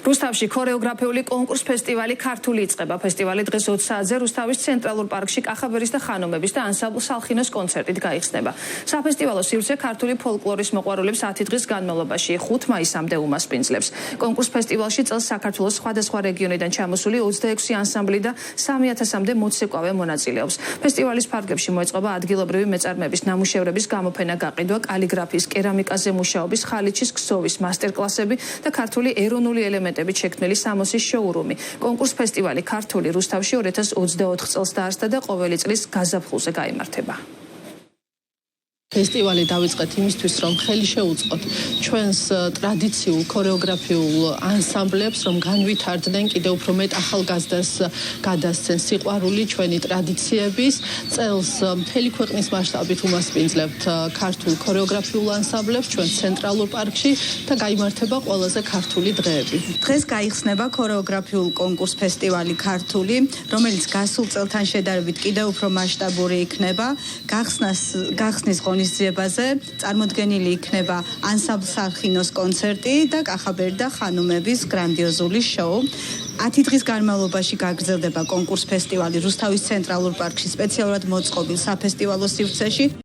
რუსთავში ქორეოგრაფიული კონკურს ფესტივალი ქართული იწყება. ფესტივალი დღეს 20 საათზე რუსთავის ცენტრალურ პარკში კახაბერის და ხანომების და ანსამბლ სალხინოს კონცერტით გაიხსნება. საფესტივალო სივრცე ქართული ფოლკლორის მოყვარულებს 10 დღის განმავლობაში 5 მაისამდე უმასპინძლებს. კონკურს ფესტივალში წელს საქართველოს სხვადასხვა რეგიონიდან ჩამოსული 26 ანსამბლი და 3000-მდე მოცეკვავე მონაწილეობს. ფესტივალის ფარგლებში მოეწყობა ადგილობრივი მეწარმეების ნამუშევრების გამოფენა, გაყიდვა, კალიგრაფიის, კერამიკაზე მუშაობის, ხალიჩის ქსოვის მასტერკლასები და ქართული ეროვნული ელემენტებით შექმნილი სამოსის შოურუმი. კონკურს ფესტივალი ქართული რუსთავში 2024 წელს დაარსდა და ყოველი წლის გაზაფხულზე გაიმართება. ფესტივალი დავიწყეთ იმისთვის, რომ ხელი შეუწყოთ ჩვენს ტრადიციულ ქორეოგრაფიულ ანსამბლებს, რომ განვითარდნენ კიდევ უფრო მეტ ახალგაზრდას გადასცენ სიყვარული ჩვენი ტრადიციების. წელს მთელი ქვეყნის მასშტაბით უმასპინძლებთ ქართულ ქორეოგრაფიულ ანსამბლებს ჩვენ ცენტრალურ პარკში და გაიმართება ყველაზე ქართული დღეები. დღეს გაიხსნება ქორეოგრაფიულ კონკურს ფესტივალი ქართული, რომელიც გასულ წელთან შედარებით კიდევ უფრო მასშტაბური იქნება. გახსნის ღონისძიებაზე წარმოდგენილი იქნება ანსამბლ სალხინოს კონცერტი და კახაბერი და ხანუმების გრანდიოზული შოუ. 10 დღის განმავლობაში გაგრძელდება კონკურს ფესტივალი რუსთავის ცენტრალურ პარკში სპეციალურად მოწყობილ საფესტივალო სივრცეში.